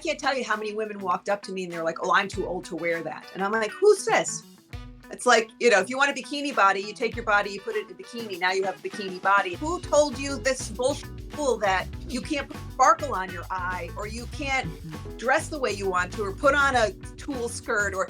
can't tell you how many women walked up to me and they're like, oh, I'm too old to wear that. And I'm like, who says? It's like, if you want a bikini body, you take your body, you put it in a bikini. Now you have a bikini body. Who told you this bullshit that you can't put sparkle on your eye, or you can't dress the way you want to, or put on a tulle skirt, or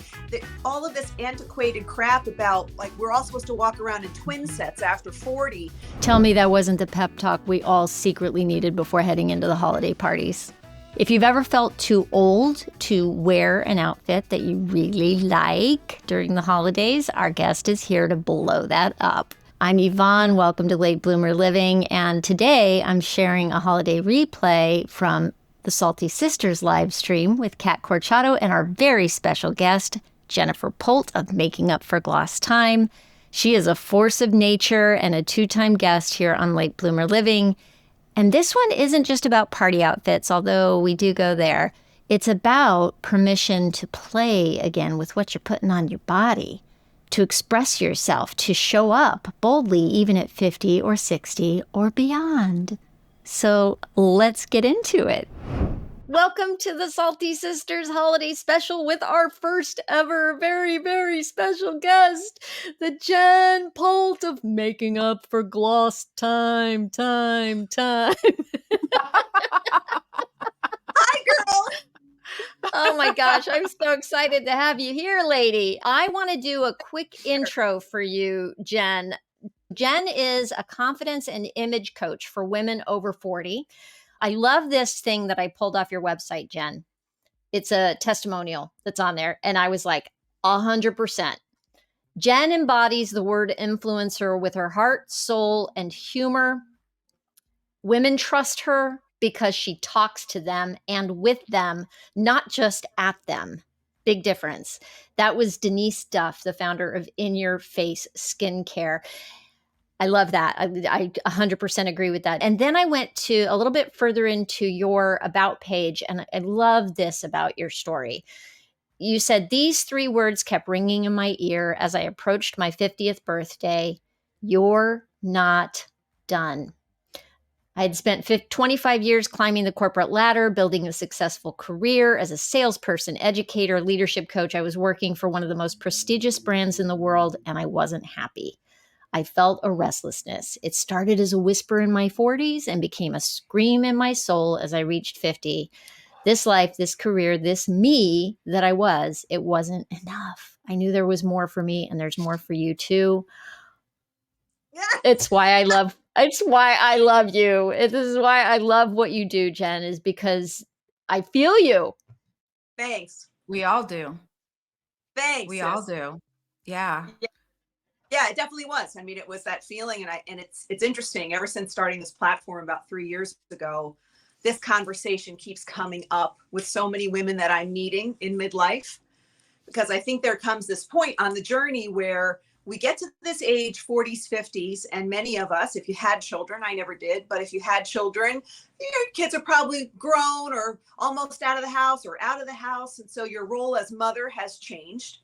all of this antiquated crap about like we're all supposed to walk around in twin sets after 40. Tell me that wasn't the pep talk we all secretly needed before heading into the holiday parties. If you've ever felt too old to wear an outfit that you really like during the holidays, our guest is here to blow that up. I'm Yvonne, welcome to Late Bloomer Living, and today I'm sharing a holiday replay from the Salty Sisters live stream with Cat Corchado and our very special guest, Jennifer Polt of Making Up for Gloss Time. She is a force of nature and a two-time guest here on Late Bloomer Living. And this one isn't just about party outfits, although we do go there. It's about permission to play again with what you're putting on your body, to express yourself, to show up boldly, even at 50 or 60 or beyond. So let's get into it. Welcome to the Salty Sisters Holiday Special with our first ever very, very special guest, the Jen Polt of Making Up for Gloss Time. Hi, girl. Oh my gosh, I'm so excited to have you here, lady. I want to do a quick intro for you, Jen. Jen is a confidence and image coach for women over 40. I love this thing that I pulled off your website, Jen. It's a testimonial that's on there. And I was like, 100%. Jen embodies the word influencer with her heart, soul, and humor. Women trust her because she talks to them and with them, not just at them. Big difference. That was Denise Duff, the founder of In Your Face Skincare. I love that. I 100% agree with that. And then I went to a little bit further into your about page, and I love this about your story. You said these three words kept ringing in my ear as I approached my 50th birthday. You're not done. I had spent 25 years climbing the corporate ladder, building a successful career as a salesperson, educator, leadership coach. I was working for one of the most prestigious brands in the world, and I wasn't happy. I felt a restlessness. It started as a whisper in my 40s and became a scream in my soul as I reached 50. This life, this career, this me that I was, it wasn't enough. I knew there was more for me, and there's more for you too. It's why I love you. This is why I love what you do, Jen, is because I feel you. Thanks. We all do. Thanks. We all do. Yeah. Yeah, it definitely was. I mean, it was that feeling. And it's interesting. Ever since starting this platform about 3 years ago, this conversation keeps coming up with so many women that I'm meeting in midlife, because I think there comes this point on the journey where we get to this age, 40s, 50s, and many of us, if you had children, I never did, but if you had children, your kids are probably grown or almost out of the house or out of the house. And so your role as mother has changed.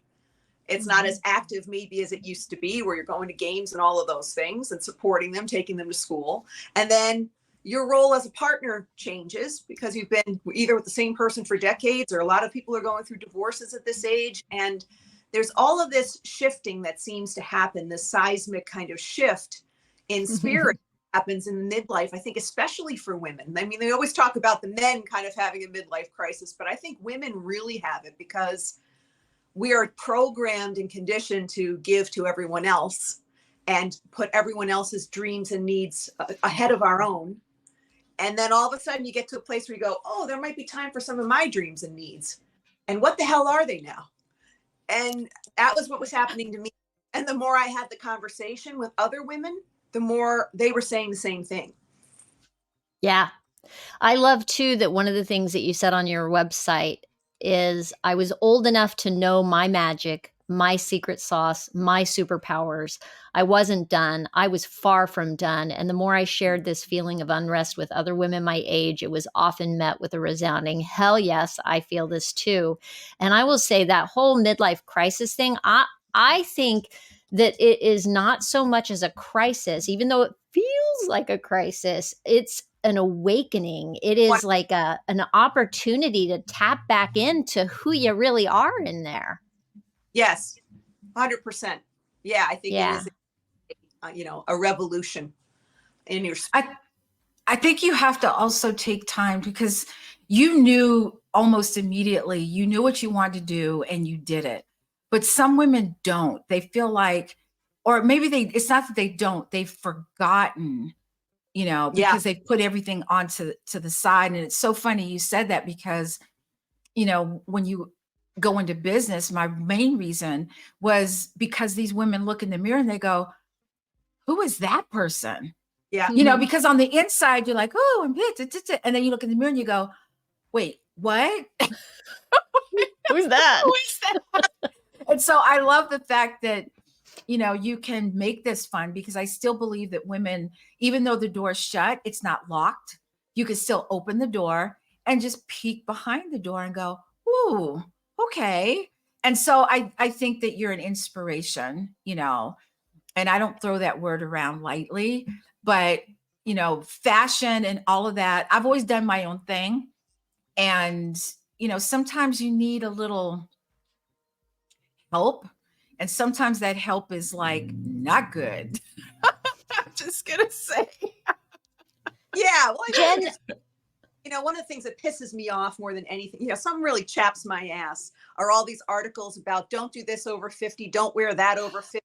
It's not as active maybe as it used to be, where you're going to games and all of those things and supporting them, taking them to school. And then your role as a partner changes because you've been either with the same person for decades, or a lot of people are going through divorces at this age. And there's all of this shifting that seems to happen, this seismic kind of shift in spirit happens in midlife, I think, especially for women. I mean, they always talk about the men kind of having a midlife crisis, but I think women really have it because we are programmed and conditioned to give to everyone else and put everyone else's dreams and needs ahead of our own. And then all of a sudden you get to a place where you go, oh, there might be time for some of my dreams and needs. And what the hell are they now? And that was what was happening to me. And the more I had the conversation with other women, the more they were saying the same thing. Yeah. I love too that one of the things that you said on your website is I was old enough to know my magic, my secret sauce, my superpowers. I wasn't done. I was far from done. And the more I shared this feeling of unrest with other women my age, it was often met with a resounding, hell yes, I feel this too. And I will say that whole midlife crisis thing, I think that it is not so much as a crisis, even though it feels like a crisis. It's an awakening. It is like an opportunity to tap back into who you really are in there. Yes, 100%. Yeah, I think it Yeah. is, a revolution in your. I think you have to also take time, because you knew almost immediately, you knew what you wanted to do and you did it. But some women don't. They feel like, or maybe it's not that they don't, they've forgotten, because they've put everything onto the side. And it's so funny you said that, because, when you go into business, my main reason was because these women look in the mirror and they go, who is that person? Yeah. Because on the inside, you're like, oh, I'm it. And then you look in the mirror and you go, wait, what? Who's that? Who is that? And so I love the fact that, you can make this fun, because I still believe that women, even though the door's shut, it's not locked. You can still open the door and just peek behind the door and go, ooh, okay. And so I think that you're an inspiration, and I don't throw that word around lightly, but fashion and all of that, I've always done my own thing. And, sometimes you need a little help. And sometimes that help is like not good. I'm just going to say. Yeah. Well, Jen, one of the things that pisses me off more than anything, something really chaps my ass, are all these articles about don't do this over 50, don't wear that over 50.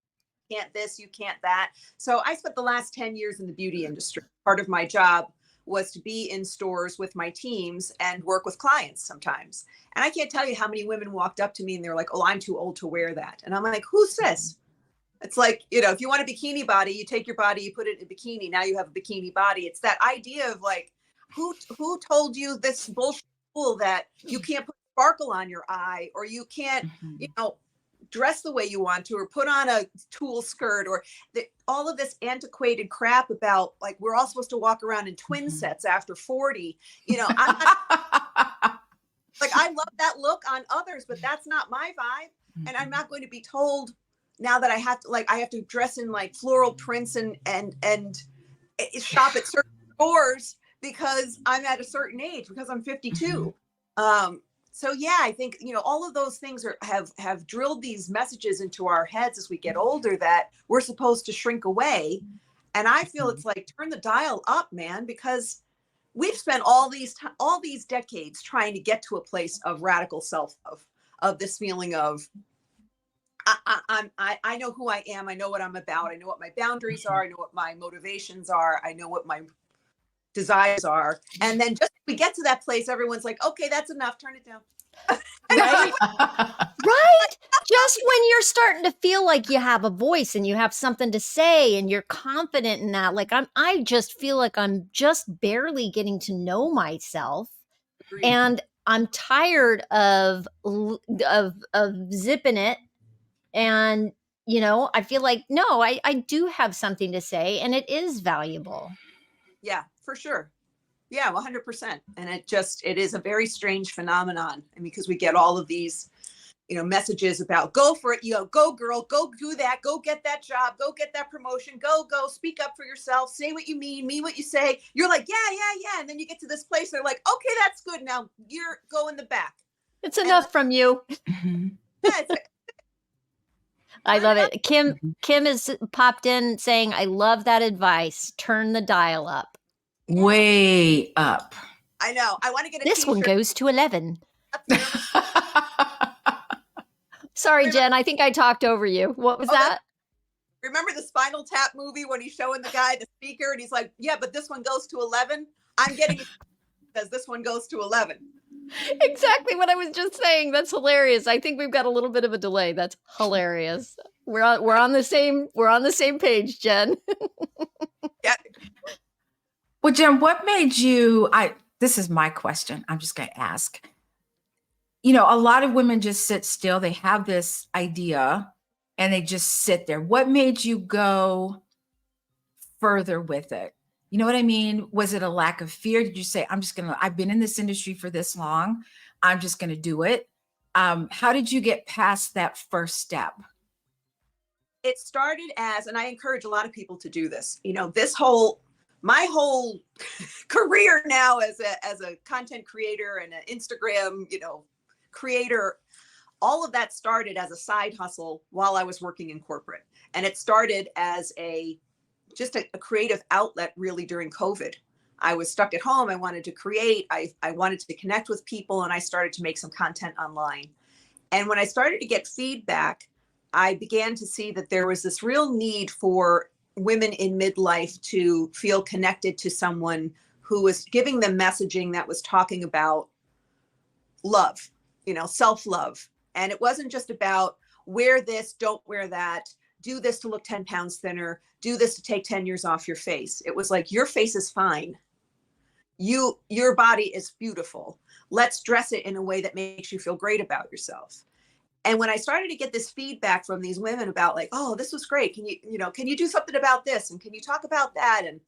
Can't this, you can't that. So I spent the last 10 years in the beauty industry. Part of my job was to be in stores with my teams and work with clients sometimes. And I can't tell you how many women walked up to me and they're like, oh, I'm too old to wear that. And I'm like, who says? It's like, if you want a bikini body, you take your body, you put it in a bikini. Now you have a bikini body. It's that idea of like, who told you this bullshit rule that you can't put sparkle on your eye, or you can't, dress the way you want to, or put on a tulle skirt, or all of this antiquated crap about like we're all supposed to walk around in twin sets after 40. I'm not, like, I love that look on others, but that's not my vibe. And I'm not going to be told now that I have to dress in like floral prints and shop at certain stores because I'm at a certain age, because I'm 52. So yeah, I think, all of those things have drilled these messages into our heads as we get older that we're supposed to shrink away. And I feel it's like, turn the dial up, man, because we've spent all these decades trying to get to a place of radical self-love, of this feeling of, I know who I am. I know what I'm about. I know what my boundaries are. I know what my motivations are. I know what my desires are. And then just we get to that place, everyone's like, okay, that's enough. Turn it down. Right? Right? Just when you're starting to feel like you have a voice and you have something to say and you're confident in that. Like I just feel like I'm just barely getting to know myself. Agreed. And I'm tired of zipping it. And, I feel like, no, I do have something to say, and it is valuable. Yeah, for sure. Yeah, 100%. And it is a very strange phenomenon. And because we get all of these, messages about go for it, go girl, go do that, go get that job, go get that promotion, go, speak up for yourself, say what you mean what you say. You're like, yeah. And then you get to this place, they're like, okay, that's good. Now you're go in the back. It's enough from you. Yeah, I love it. Kim has popped in saying, I love that advice. Turn the dial up. Way up. I know. I want to get a This t-shirt. one goes to 11. Sorry, Jen. I think I talked over you. What was that? Remember the Spinal Tap movie when he's showing the guy the speaker and he's like, yeah, but this one goes to 11. I'm getting it because this one goes to 11. Exactly what I was just saying. That's hilarious. I think we've got a little bit of a delay. That's hilarious. We're on the same page, Jen. Yeah. Well, Jen, what made you, this is my question. I'm just going to ask. A lot of women just sit still. They have this idea and they just sit there. What made you go further with it? You know what I mean? Was it a lack of fear? Did you say, I've been in this industry for this long. I'm just going to do it. How did you get past that first step? It started as, and I encourage a lot of people to do this, my whole career now as a content creator and an Instagram, creator, all of that started as a side hustle while I was working in corporate. And it started as just a creative outlet really during COVID. I was stuck at home. I wanted to create. I wanted to connect with people, and I started to make some content online. And when I started to get feedback, I began to see that there was this real need for women in midlife to feel connected to someone who was giving them messaging that was talking about love, self-love. And it wasn't just about wear this, don't wear that, do this to look 10 pounds thinner, do this to take 10 years off your face. It was like, your face is fine. Your body is beautiful. Let's dress it in a way that makes you feel great about yourself. And when I started to get this feedback from these women about like, oh, this was great. Can you do something about this? And can you talk about that? And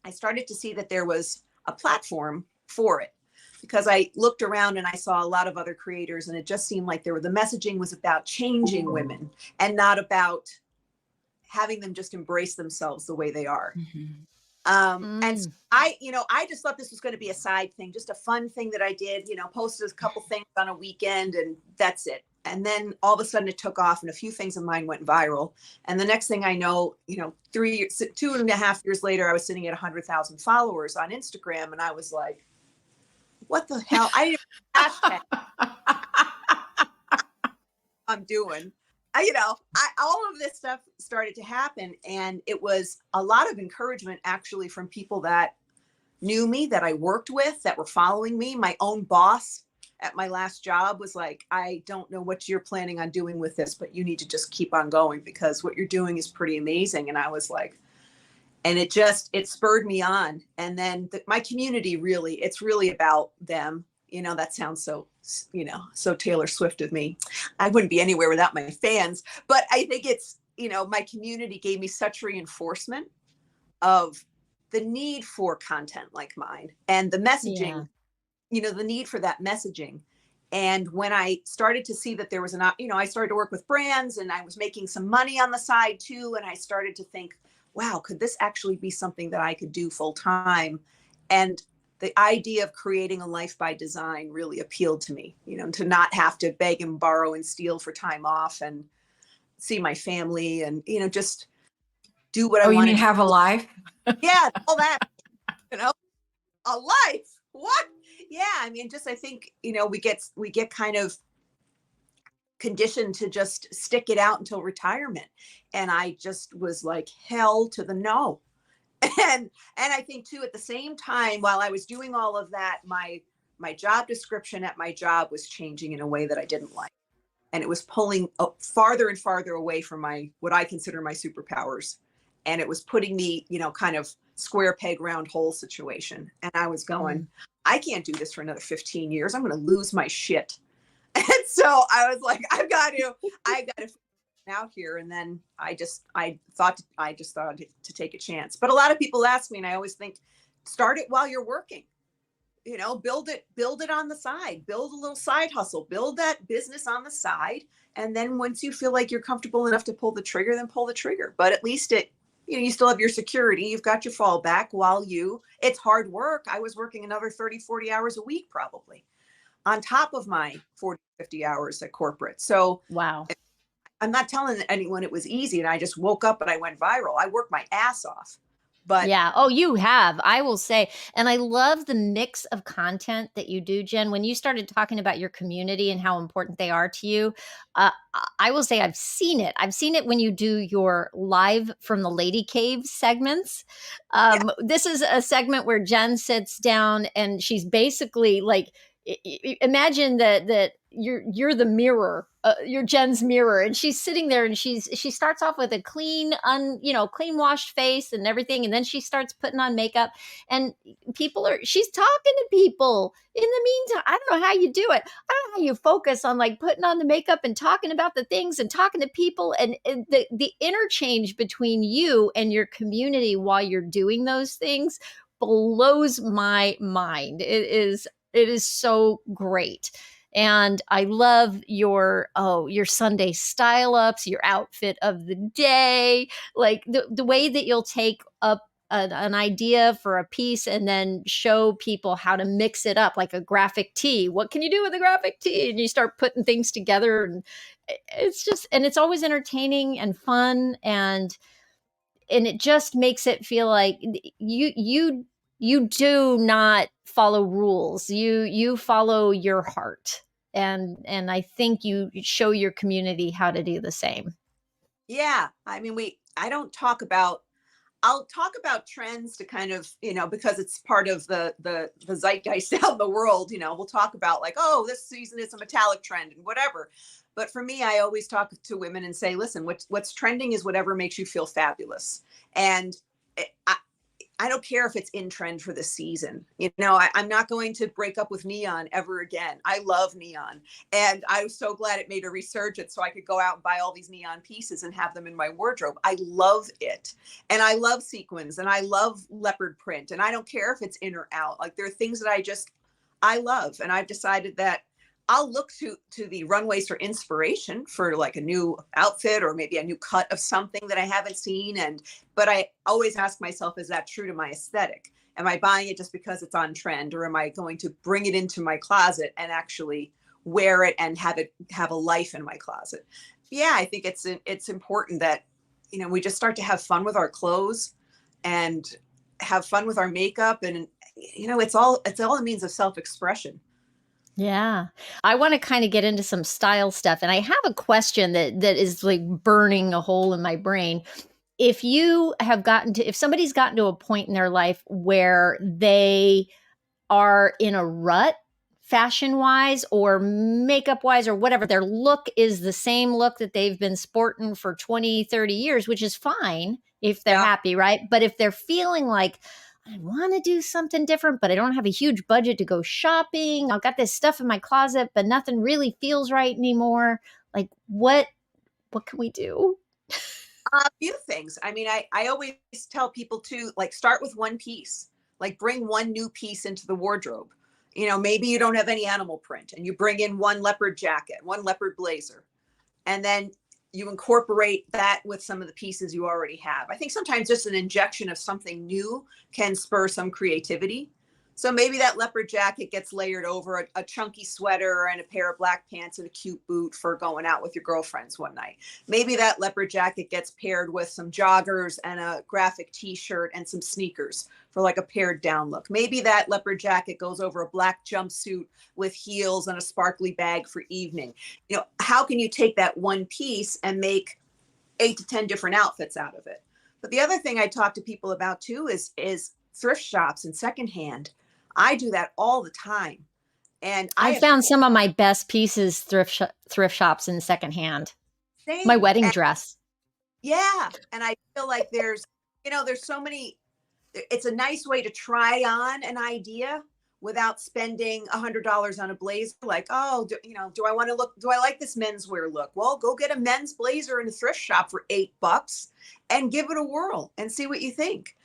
I started to see that there was a platform for it, because I looked around and I saw a lot of other creators, and it just seemed like the messaging was about changing women and not about having them just embrace themselves the way they are. And so I just thought this was going to be a side thing, just a fun thing that I did, posted a couple things on a weekend, and that's it. And then all of a sudden it took off, and a few things of mine went viral. And the next thing I know, 2.5 years later, I was sitting at 100,000 followers on Instagram. And I was like, what the hell? I didn't hashtag I'm doing. All of this stuff started to happen. And it was a lot of encouragement actually from people that knew me, that I worked with, that were following me. My own boss at my last job was like, I don't know what you're planning on doing with this, but you need to just keep on going, because what you're doing is pretty amazing. And I was like, and it spurred me on. And then my community it's really about them. That sounds so, so Taylor Swift of me. I wouldn't be anywhere without my fans, but I think it's, my community gave me such reinforcement of the need for content like mine and the messaging, the need for that messaging. And when I started to see that there was I started to work with brands, and I was making some money on the side too. And I started to think, wow, could this actually be something that I could do full time? And the idea of creating a life by design really appealed to me, to not have to beg and borrow and steal for time off and see my family and, just do what I want. You mean have a life? Yeah, all that, a life. What? Yeah. I mean, I think, we get kind of conditioned to just stick it out until retirement. And I just was like, hell to the no. And I think too, at the same time, while I was doing all of that, my job description at my job was changing in a way that I didn't like. And it was pulling farther and farther away from what I consider my superpowers. And it was putting me, kind of square peg round hole situation. And I was going, I can't do this for another 15 years. I'm going to lose my shit. And so I was like, I got to out here. And then I just thought to take a chance. But a lot of people ask me, and I always think, start it while you're working, build it on the side, build a little side hustle, build that business on the side. And then once you feel like you're comfortable enough to pull the trigger, then pull the trigger. But at least you still have your security. You've got your fallback it's hard work. I was working another 30, 40 hours a week, probably on top of my 40, 50 hours at corporate. So wow. I'm not telling anyone it was easy, and I just woke up and I went viral. I worked my ass off. But yeah. Oh, you have, I will say. And I love the mix of content that you do, Jen. When you started talking about your community and how important they are to you, I will say I've seen it. I've seen it when you do your live from the Lady Cave segments. This is a segment where Jen sits down and she's basically like, imagine that you're the mirror, you're Jen's mirror, and she's sitting there and she starts off with a clean washed face and everything, and then she starts putting on makeup, and she's talking to people in the meantime. I don't know how you do it. I don't know how you focus on like putting on the makeup and talking about the things and talking to people, and the interchange between you and your community while you're doing those things blows my mind. It is so great. And I love your Sunday style ups, your outfit of the day, like the way that you'll take up an idea for a piece and then show people how to mix it up, like a graphic tee. What can you do with a graphic tee? And you start putting things together, and it's always entertaining and fun, and it just makes it feel like you do not follow rules. You follow your heart, and I think you show your community how to do the same. Yeah. I mean, I don't talk about, I'll talk about trends to kind of, because it's part of the zeitgeist out in the world, we'll talk about like, oh, this season is a metallic trend and whatever. But for me, I always talk to women and say, listen, what's trending is whatever makes you feel fabulous. And I don't care if it's in trend for the season. I'm not going to break up with neon ever again. I love neon. And I was so glad it made a resurgence so I could go out and buy all these neon pieces and have them in my wardrobe. I love it. And I love sequins and I love leopard print. And I don't care if it's in or out. Like there are things that I love. And I've decided that I'll look to the runways for inspiration for like a new outfit or maybe a new cut of something that I haven't seen. But I always ask myself, is that true to my aesthetic? Am I buying it just because it's on trend, or am I going to bring it into my closet and actually wear it and have a life in my closet? Yeah, I think it's important that, we just start to have fun with our clothes and have fun with our makeup. And, it's all a means of self-expression. Yeah. I want to kind of get into some style stuff. And I have a question that is like burning a hole in my brain. If somebody's gotten to a point in their life where they are in a rut, fashion wise or makeup wise or whatever, their look is the same look that they've been sporting for 20, 30 years, which is fine if they're happy, right? But if they're feeling like, I want to do something different, but I don't have a huge budget to go shopping. I've got this stuff in my closet, but nothing really feels right anymore. Like what can we do? A few things. I mean, I always tell people to like start with one piece, like bring one new piece into the wardrobe. Maybe you don't have any animal print and you bring in one leopard jacket, one leopard blazer, and then you incorporate that with some of the pieces you already have. I think sometimes just an injection of something new can spur some creativity. So maybe that leopard jacket gets layered over a chunky sweater and a pair of black pants and a cute boot for going out with your girlfriends one night. Maybe that leopard jacket gets paired with some joggers and a graphic t-shirt and some sneakers for like a pared down look. Maybe that leopard jacket goes over a black jumpsuit with heels and a sparkly bag for evening. How can you take that one piece and make 8 to 10 different outfits out of it? But the other thing I talk to people about too is thrift shops and secondhand. I do that all the time. And I found some of my best pieces thrift shops in secondhand. Same. My wedding dress. Yeah. And I feel like there's so many, it's a nice way to try on an idea without spending $100 on a blazer. Like, oh, do I like this menswear look? Well, go get a men's blazer in a thrift shop for $8 and give it a whirl and see what you think.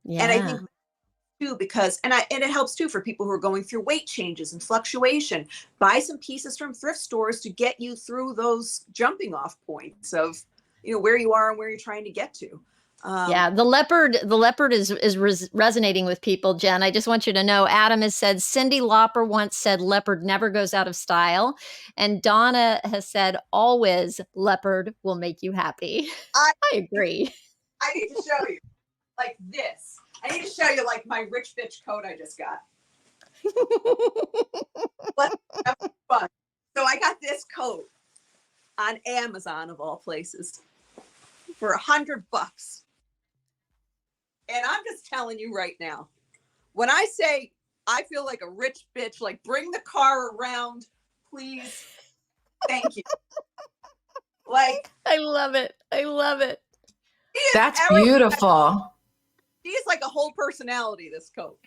Yeah. And I think too, because it helps too for people who are going through weight changes and fluctuation. Buy some pieces from thrift stores to get you through those jumping off points of where you are and where you're trying to get to. Yeah, the leopard is resonating with people, Jen. I just want you to know, Adam has said, Cyndi Lauper once said, leopard never goes out of style. And Donna has said, always leopard will make you happy. I agree. I need to show you like this. I need to show you like my rich bitch coat I just got. Let's have fun. So I got this coat on Amazon of all places for $100. And I'm just telling you right now, when I say I feel like a rich bitch, like bring the car around, please. Thank you. Like, I love it. I love it. That's beautiful. She's like a whole personality, this coat.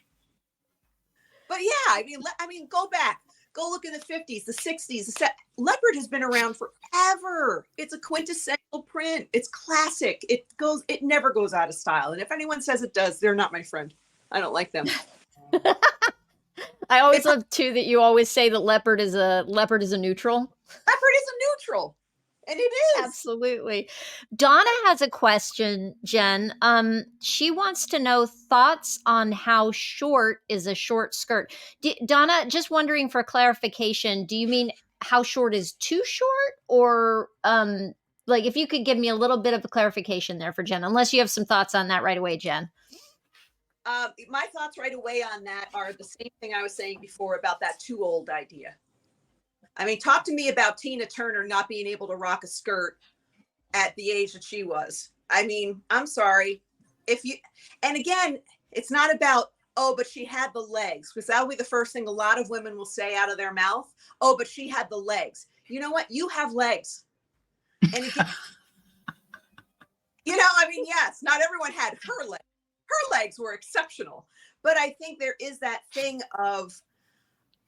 But yeah, I mean, go back. Go look in the 50s, the 60s. Leopard has been around forever. It's a quintessential print. It's classic. It never goes out of style. And if anyone says it does, they're not my friend. I don't like them. I always love too that you always say that leopard is a neutral. Leopard is a neutral. And it is. Absolutely. Donna has a question, Jen. She wants to know thoughts on how short is a short skirt. Donna, just wondering for clarification, do you mean how short is too short, or like if you could give me a little bit of a clarification there for Jen, unless you have some thoughts on that right away, Jen. My thoughts right away on that are the same thing I was saying before about that too old idea. I mean, talk to me about Tina Turner not being able to rock a skirt at the age that she was. I mean, I'm sorry. And again, it's not about, oh, but she had the legs, because that'll be the first thing a lot of women will say out of their mouth. Oh, but she had the legs. You know what? You have legs. And again, I mean, yes, not everyone had her legs. Her legs were exceptional. But I think there is that thing of,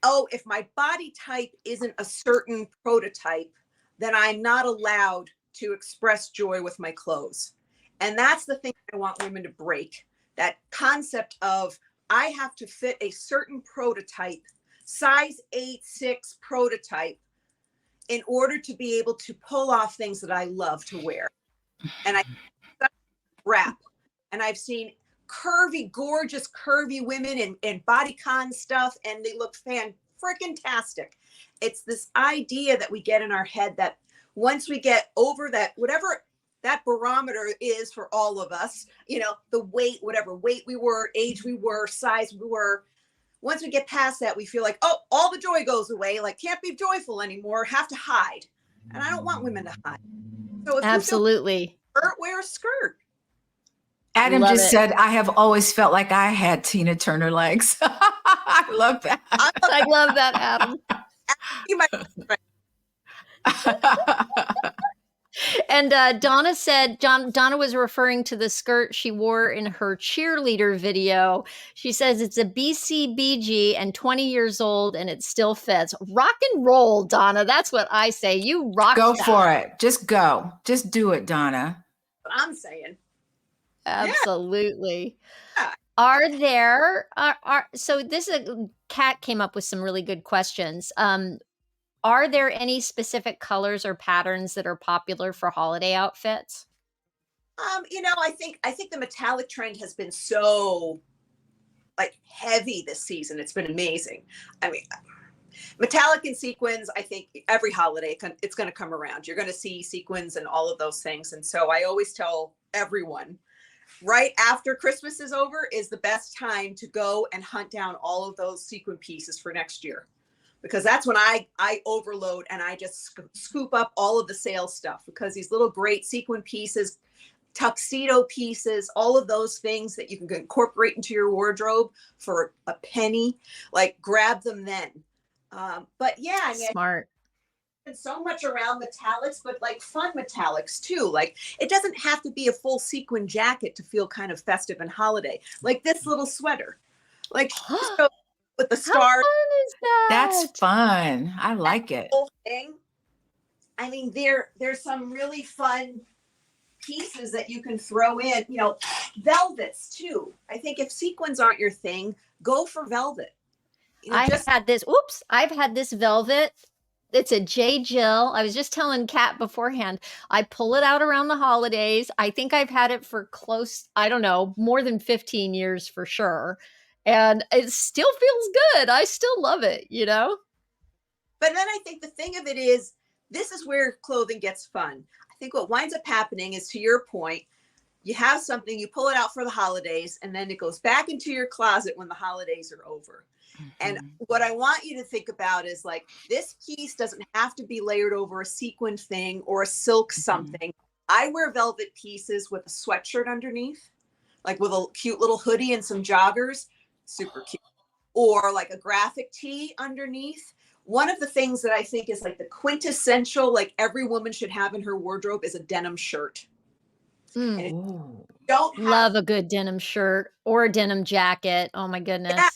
oh, if my body type isn't a certain prototype, then I'm not allowed to express joy with my clothes. And that's the thing I want women to break. That concept of I have to fit a certain prototype, size 8-6 prototype, in order to be able to pull off things that I love to wear. And I wrap. And I've seen curvy, gorgeous, curvy women in bodycon stuff, and they look freaking-tastic. It's this idea that we get in our head that once we get over that, whatever that barometer is for all of us, the weight, whatever weight we were, age we were, size we were, once we get past that, we feel like, oh, all the joy goes away, like can't be joyful anymore, have to hide. And I don't want women to hide. So if Absolutely. You feel skirt, wear a skirt. Adam just said, I have always felt like I had Tina Turner legs. I love that. I love that, Adam. And Donna said, Donna was referring to the skirt she wore in her cheerleader video. She says it's a BCBG and 20 years old and it still fits. Rock and roll, Donna. That's what I say. You rock. Go for it. Just go. Just do it, Donna. I'm saying. Absolutely. Yeah. Are there, so Cat came up with some really good questions. Are there any specific colors or patterns that are popular for holiday outfits? I think the metallic trend has been so heavy this season. It's been amazing. I mean, metallic and sequins, I think every holiday it's going to come around. You're going to see sequins and all of those things. And so I always tell everyone, right after Christmas is over is the best time to go and hunt down all of those sequin pieces for next year. Because that's when I overload and I just scoop up all of the sales stuff, because these little great sequin pieces, tuxedo pieces, all of those things that you can incorporate into your wardrobe for a penny, grab them then. But yeah, I mean, smart. It's so much around metallics, but fun metallics too. It doesn't have to be a full sequin jacket to feel kind of festive and holiday. Like this little sweater, with the stars. How fun is that? That's fun. I like it. Whole thing. I mean, there's some really fun pieces that you can throw in, velvets too. I think if sequins aren't your thing, go for velvet. I've had this velvet. It's a J. Jill. I was just telling Kat beforehand, I pull it out around the holidays. I think I've had it for more than 15 years for sure. And it still feels good. I still love it, But then I think the thing of it is, this is where clothing gets fun. I think what winds up happening is, to your point, you have something, you pull it out for the holidays, and then it goes back into your closet when the holidays are over. Mm-hmm. And what I want you to think about is this piece doesn't have to be layered over a sequin thing or a silk something. I wear velvet pieces with a sweatshirt underneath, with a cute little hoodie and some joggers. Super cute. Or a graphic tee underneath. One of the things that I think is the quintessential, every woman should have in her wardrobe is a denim shirt. Don't love a good denim shirt or a denim jacket. Oh my goodness. Yeah.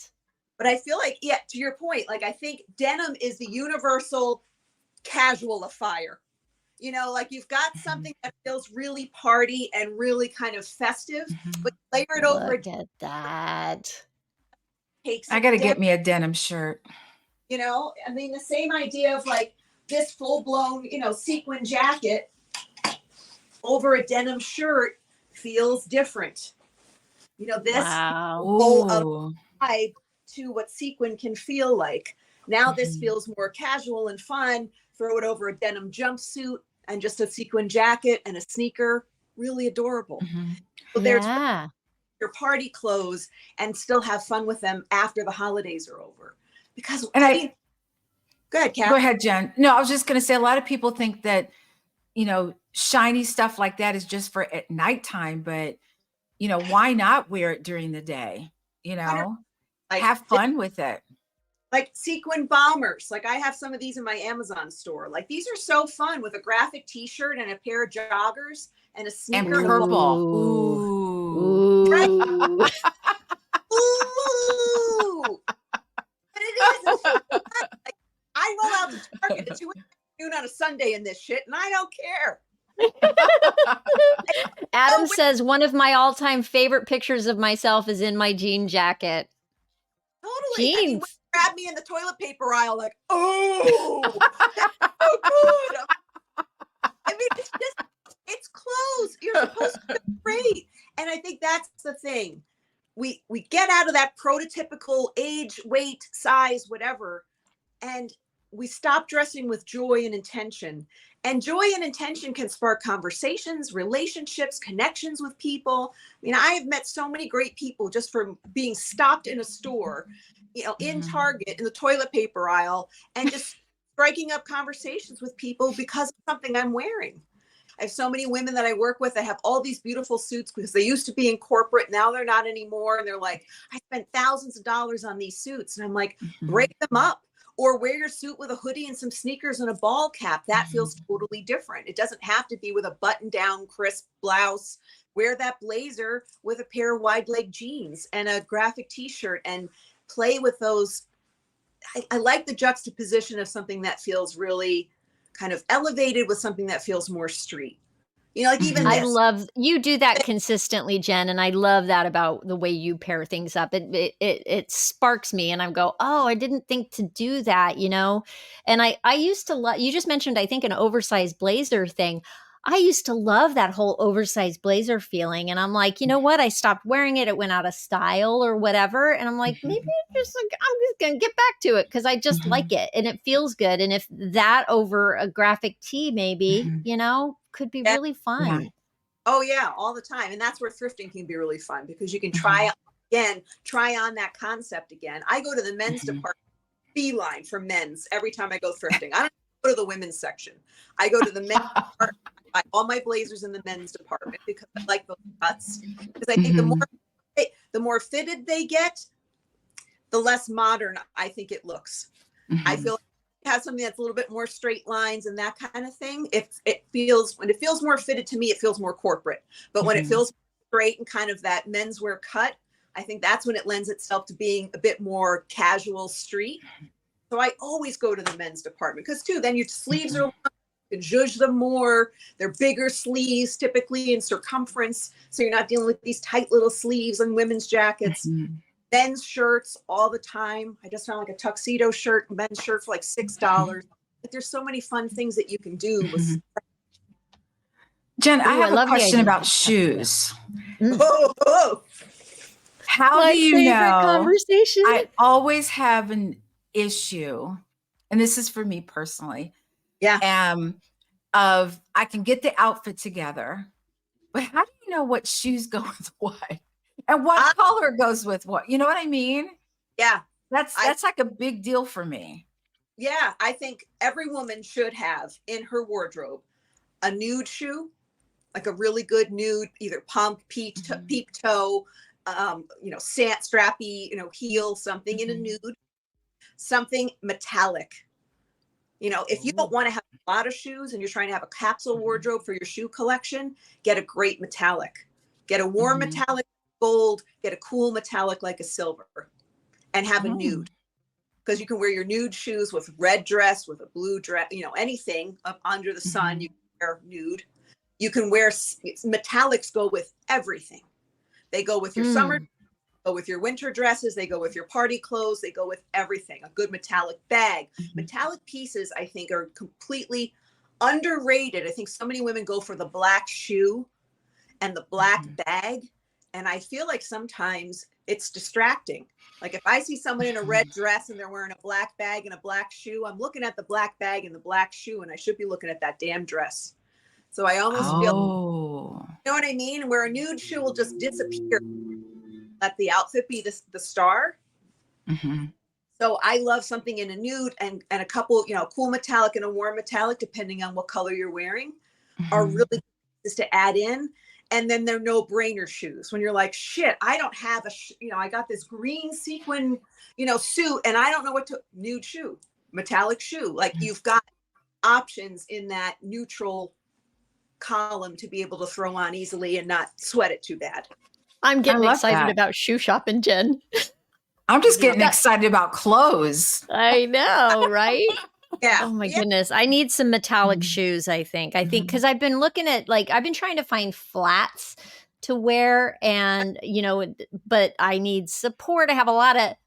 But I feel to your point, I think denim is the universal casualifier. You've got something that feels really party and really kind of festive, but layer it over. Look at that. I got to get me a denim shirt. I mean, the same idea of this full-blown, sequin jacket over a denim shirt feels different. This Wow. whole other Ooh. vibe to what sequin can feel like. Now this feels more casual and fun. Throw it over a denim jumpsuit and just a sequin jacket and a sneaker. Really adorable. So there's Yeah. your party clothes and still have fun with them after the holidays are over. Because And go ahead, Kat. Go ahead, Jen. No, I was just going to say, a lot of people think that, shiny stuff like that is just for at nighttime, but why not wear it during the day? Like, Have fun with it. Like sequin bombers. Like I have some of these in my Amazon store. Like these are so fun with a graphic t-shirt and a pair of joggers and a sneaker. And purple. Ooh. Right? Ooh. Ooh. But it is. It's so fun. Like, I roll out to Target at 2 a.m. on a Sunday in this shit, and I don't care. Adam says one of my all-time favorite pictures of myself is in my jean jacket. Totally. Jeans. I mean, grab me in the toilet paper aisle, like, oh, that's so good. I mean, it's clothes. You're supposed to be great. And I think that's the thing. We get out of that prototypical age, weight, size, whatever, and we stop dressing with joy and intention. And joy and intention can spark conversations, relationships, connections with people. I mean, I have met so many great people just from being stopped in a store, in Target, in the toilet paper aisle, and just striking up conversations with people because of something I'm wearing. I have so many women that I work with that have all these beautiful suits because they used to be in corporate. Now they're not anymore. And they're like, I spent thousands of dollars on these suits. And I'm like, break them up. Or wear your suit with a hoodie and some sneakers and a ball cap. That feels totally different. It doesn't have to be with a button-down, crisp blouse. Wear that blazer with a pair of wide-leg jeans and a graphic t-shirt and play with those. I like the juxtaposition of something that feels really kind of elevated with something that feels more street. Like even I this. love you do that consistently, Jen, and I love that about the way you pair things up. It sparks me, and I go, oh, I didn't think to do that, And I used to love. You just mentioned, I think, an oversized blazer thing. I used to love that whole oversized blazer feeling, and I'm like, you know what? I stopped wearing it. It went out of style or whatever, and I'm like, maybe I'm just gonna get back to it because I just like it and it feels good. And if that over a graphic tee, maybe could be really fun. Yeah. Oh yeah, all the time. And that's where thrifting can be really fun because you can try on that concept again. I go to the men's department, beeline for men's every time I go thrifting. I don't go to the women's section. I go to the men's department. I buy all my blazers in the men's department because I like those cuts. Because I think the more fitted they get, the less modern I think it looks. I feel like have something that's a little bit more straight lines and that kind of thing. When it feels more fitted to me, it feels more corporate. But when it feels straight and kind of that menswear cut, I think that's when it lends itself to being a bit more casual street. So I always go to the men's department because then your sleeves are long, you can zhuzh them more. They're bigger sleeves typically in circumference. So you're not dealing with these tight little sleeves on women's jackets. Men's shirts all the time. I just found like a tuxedo shirt, men's shirt for like $6. But there's so many fun things that you can do. Jen, I have a love the question idea. about shoes. Oh. How My do you favorite know? conversation. I always have an issue, and this is for me personally. Yeah. Of I can get the outfit together, but how do you know what shoes go with what? And what color goes with what? You know what I mean? Yeah. That's like a big deal for me. Yeah. I think every woman should have in her wardrobe a nude shoe, like a really good nude, either pump, peep toe, strappy, heel, something in a nude, something metallic. If you don't want to have a lot of shoes and you're trying to have a capsule wardrobe for your shoe collection, get a great metallic. Get a warm metallic gold, get a cool metallic like a silver, and have a nude. Because you can wear your nude shoes with red dress, with a blue dress, anything up under the sun, you can wear nude. You can wear metallics go with everything. They go with your summer, go with your winter dresses. They go with your party clothes. They go with everything. A good metallic bag. Metallic pieces, I think, are completely underrated. I think so many women go for the black shoe and the black bag. And I feel like sometimes it's distracting. Like if I see someone in a red dress and they're wearing a black bag and a black shoe, I'm looking at the black bag and the black shoe, and I should be looking at that damn dress. So I almost feel, you know what I mean? Where a nude shoe will just disappear. Let the outfit be the star. So I love something in a nude and a couple, you know, cool metallic and a warm metallic, depending on what color you're wearing, are really just to add in. And then they're no-brainer shoes. When you're like, shit, I don't have you know, I got this green sequin, you know, suit, and I don't know what to, nude shoe, metallic shoe. Like you've got options in that neutral column to be able to throw on easily and not sweat it too bad. I'm getting excited about shoe shopping, Jen. I'm just getting excited about clothes. I know, right? Yeah. Oh my goodness. I need some metallic shoes, I think, because I've been looking at, like, I've been trying to find flats to wear, and, you know, but I need support. I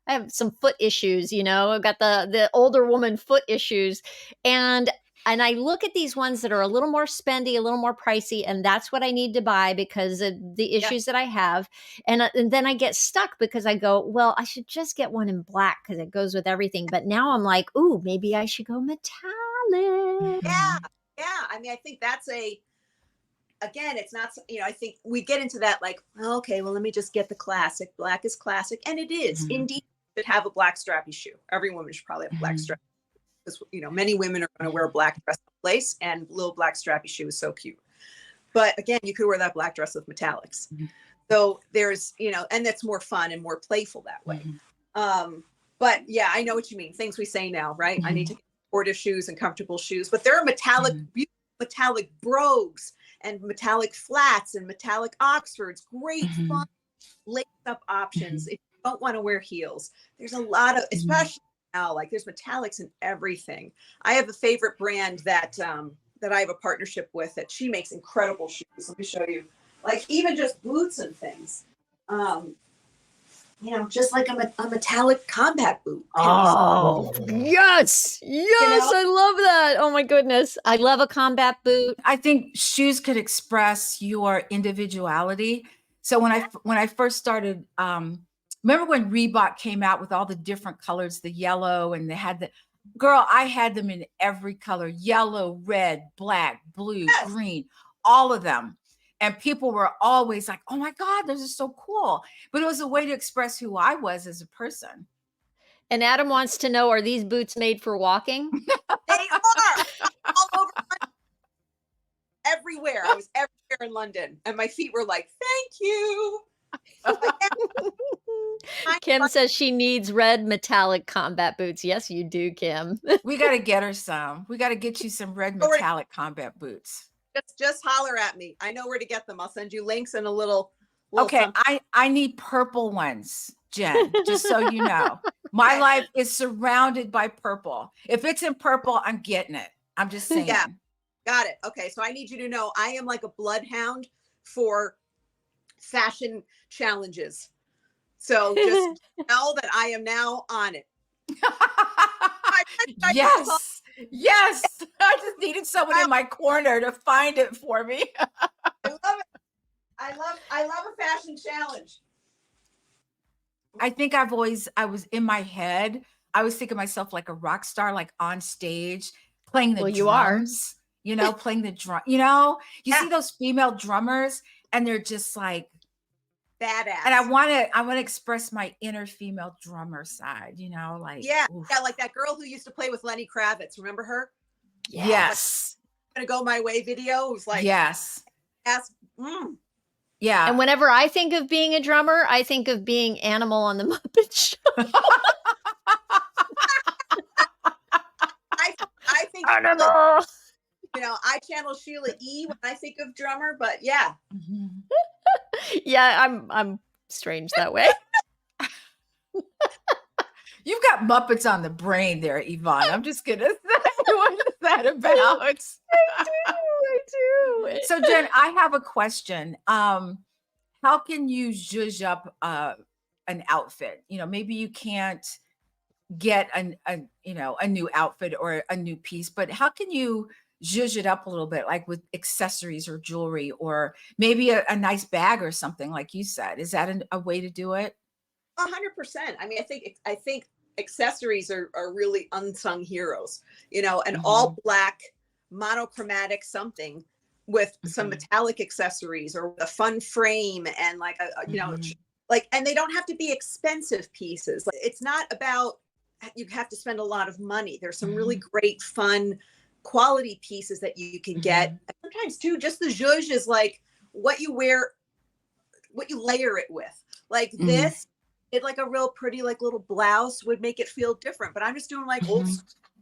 have some foot issues, you know, I've got the older woman foot issues, and I look at these ones that are a little more spendy, a little more pricey, and that's what I need to buy because of the issues that I have. And then I get stuck because I go, well, I should just get one in black because it goes with everything. But now I'm like, ooh, maybe I should go metallic. Yeah. Yeah. I mean, I think that's again, it's not, you know, I think we get into that like, okay, well, let me just get the classic. Black is classic. And it is. Indeed, you should have a black strappy shoe. Every woman should probably have a black strappy. Because, you know, many women are going to wear a black dress in place, and little black strappy shoe is so cute. But again, you could wear that black dress with metallics. So there's, you know, and that's more fun and more playful that way. But yeah, I know what you mean. Things we say now, right? I need to get supportive shoes and comfortable shoes, but there are metallic, metallic brogues and metallic flats and metallic Oxfords. Great fun lace up options. If you don't want to wear heels, there's a lot of, especially now, like there's metallics in everything. I have a favorite brand that I have a partnership with that she makes incredible shoes. Let me show you, like even just boots and things. You know, just like a metallic combat boot. Oh, yes. Yes. You know? I love that. Oh my goodness. I love a combat boot. I think shoes could express your individuality. So when I first started, remember when Reebok came out with all the different colors, the yellow, and they had I had them in every color, yellow, red, black, blue, green, all of them. And people were always like, oh my God, those are so cool. But it was a way to express who I was as a person. And Adam wants to know, are these boots made for walking? They are all over everywhere. I was everywhere in London and my feet were like, thank you. Kim says she needs red metallic combat boots. Yes, you do, Kim. We got to get her some. We got to get you some red metallic combat boots. Just holler at me. I know where to get them. I'll send you links and a little okay, I need purple ones, Jen, just so you know. My life is surrounded by purple. If it's in purple, I'm getting it. I'm just saying. Yeah, got it. Okay, so I need you to know I am like a bloodhound for fashion challenges. So just know that I am now on it. Yes. Yes. I just needed someone in my corner to find it for me. I love it. I love a fashion challenge. I think I was in my head. I was thinking of myself like a rock star, like on stage playing the drums, you know, playing the drum, you know, you see those female drummers and they're just like badass. And I want to express my inner female drummer side, you know, like like that girl who used to play with Lenny Kravitz. Remember her? Yes. Gonna go my way video. It was like yeah. And whenever I think of being a drummer, I think of being Animal on the Muppet Show. I think Animal. You know, I channel Sheila E. when I think of drummer, but yeah. Yeah, I'm strange that way. You've got Muppets on the brain there, Yvonne. I'm just gonna say, what is that about? I do. So Jen, I have a question. How can you zhuzh up an outfit. You know, maybe you can't get a new outfit or a new piece, but how can you zhuzh it up a little bit, like with accessories or jewelry, or maybe a nice bag or something, like you said? Is that a way to do it? 100%. I mean, I think accessories are really unsung heroes, you know, an all black monochromatic something with some metallic accessories or a fun frame and like you know, like, and they don't have to be expensive pieces. Like, it's not about, you have to spend a lot of money. There's some really great, fun, quality pieces that you can get. Sometimes too, just the zhuzh is like what you wear, what you layer it with. Like this, it like a real pretty like little blouse would make it feel different. But I'm just doing like old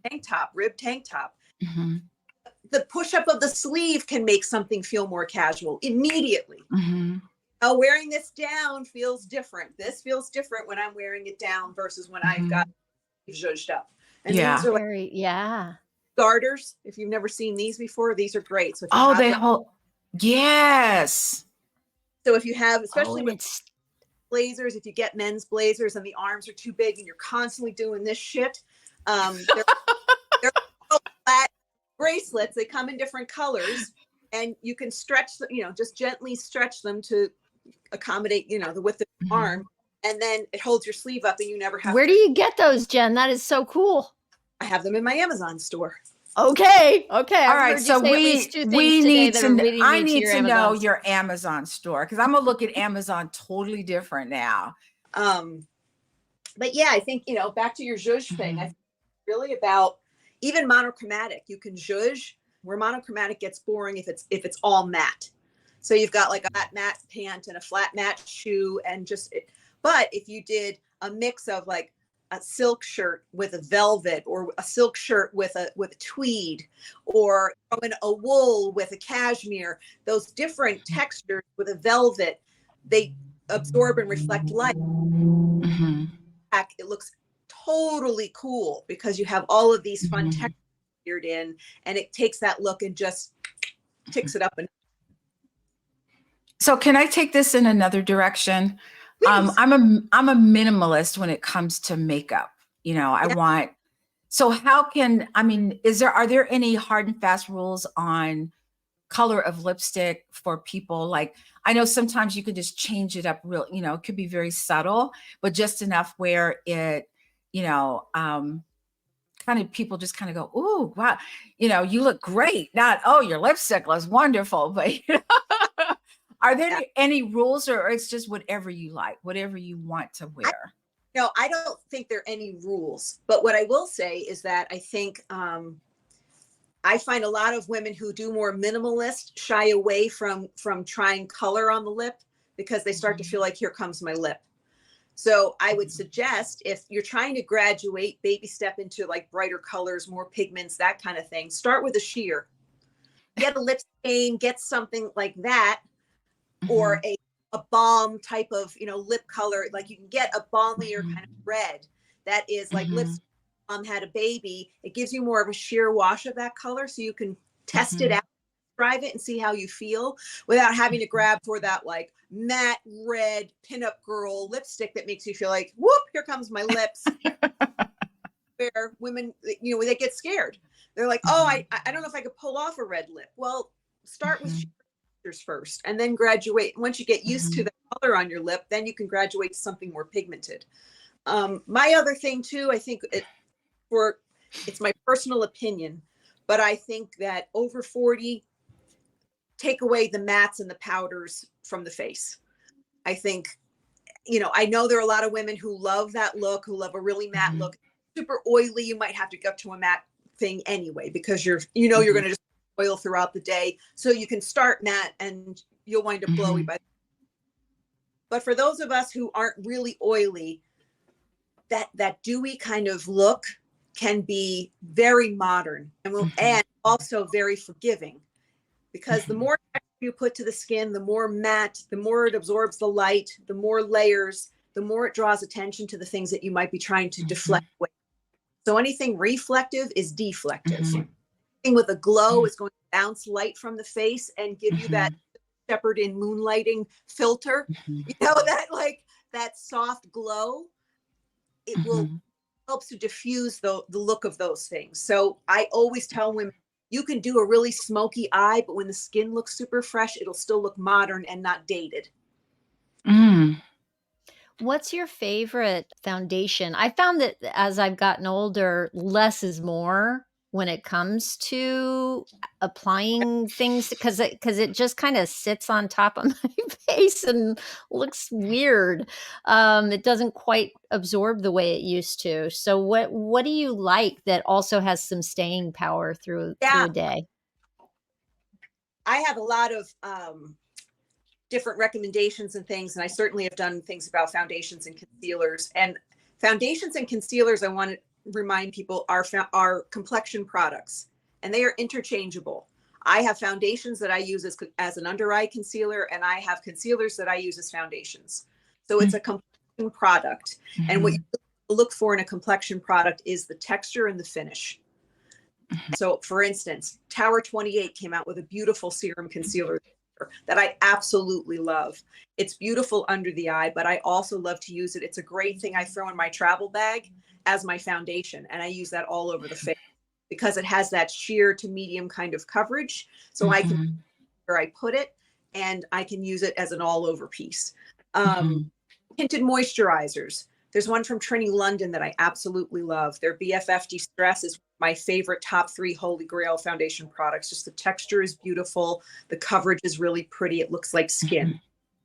tank top, rib tank top. The push up of the sleeve can make something feel more casual immediately. Wearing this down feels different. This feels different when I'm wearing it down versus when I've got it zhuzhed up. And these are like garters. If you've never seen these before, these are great. So if you have yes. So if you have, especially with blazers, if you get men's blazers and the arms are too big and you're constantly doing this shit, they're flat bracelets. They come in different colors, and you can stretch them, you know, just gently stretch them to accommodate, you know, the width of the arm, and then it holds your sleeve up and you never have Where do you get those, Jen? That is so cool. I have them in my Amazon store. Okay. All right. So we need to, I need to know your Amazon store, because I'm going to look at Amazon totally different now. But yeah, I think, you know, back to your zhuzh thing, I think it's really about even monochromatic. You can zhuzh where monochromatic gets boring if it's all matte. So you've got like a flat matte pant and a flat matte shoe and but if you did a mix of like a silk shirt with a velvet, or a silk shirt with a tweed, or a wool with a cashmere, those different textures with a velvet, they absorb and reflect light. It looks totally cool because you have all of these fun textures in, and it takes that look and just ticks it up. And so can I take this in another direction? I'm a minimalist when it comes to makeup. You know, so how can, I mean, are there any hard and fast rules on color of lipstick for people? Like, I know sometimes you can just change it up real, you know, it could be very subtle, but just enough where it, you know, kind of people just kind of go, "Ooh, wow, you know, you look great." Not, "Oh, your lipstick looks wonderful," but you know, are there any rules, or it's just whatever you like, whatever you want to wear? No, I don't think there are any rules. But what I will say is that I think I find a lot of women who do more minimalist shy away from trying color on the lip, because they start to feel like, here comes my lip. So I would suggest, if you're trying to graduate, baby step into like brighter colors, more pigments, that kind of thing, start with a sheer. Get a lip stain, get something like that, or a balm type of, you know, lip color. Like you can get a balmier kind of red that is like lipstick. Had a baby, it gives you more of a sheer wash of that color, so you can test it out, try it, and see how you feel without having to grab for that like matte red pinup girl lipstick that makes you feel like, whoop, here comes my lips. Where women, you know, they get scared. They're like, oh, I don't know if I could pull off a red lip. Well, start with sheers first, and then graduate. Once you get used to the color on your lip, then you can graduate to something more pigmented. My other thing too, I think it's my personal opinion, but I think that over 40, take away the mattes and the powders from the face. I think, you know, I know there are a lot of women who love that look, who love a really matte look. Super oily, you might have to go to a matte thing anyway, because you're going to just oil throughout the day. So you can start matte and you'll wind up glowy by. But for those of us who aren't really oily, that dewy kind of look can be very modern and also very forgiving, because the more you put to the skin, the more matte, the more it absorbs the light, the more layers, the more it draws attention to the things that you might be trying to deflect away. So anything reflective is deflective. Anything with a glow is going to bounce light from the face and give you that shepherd in moonlighting filter, you know, that like that soft glow, it will helps to diffuse the look of those things. So I always tell women, you can do a really smoky eye, but when the skin looks super fresh, it'll still look modern and not dated. Mm. What's your favorite foundation? I found that as I've gotten older, less is more when it comes to applying things because it just kind of sits on top of my face and looks weird. It doesn't quite absorb the way it used to. So what do you like that also has some staying power through a day? I have a lot of different recommendations and things, and I certainly have done things about foundations and concealers. And foundations and concealers, I want to remind people, are complexion products, and they are interchangeable. I have foundations that I use as an under eye concealer, and I have concealers that I use as foundations. So it's a complexion product. And what you look for in a complexion product is the texture and the finish. So for instance, Tower 28 came out with a beautiful serum concealer that I absolutely love. It's beautiful under the eye, but I also love to use it. It's a great thing I throw in my travel bag as my foundation, and I use that all over the face because it has that sheer to medium kind of coverage. So I can where I put it, and I can use it as an all over piece. Tinted moisturizers. There's one from Trini London that I absolutely love. Their BFF De-Stress is my favorite top 3 holy grail foundation products. Just the texture is beautiful. The coverage is really pretty. It looks like skin.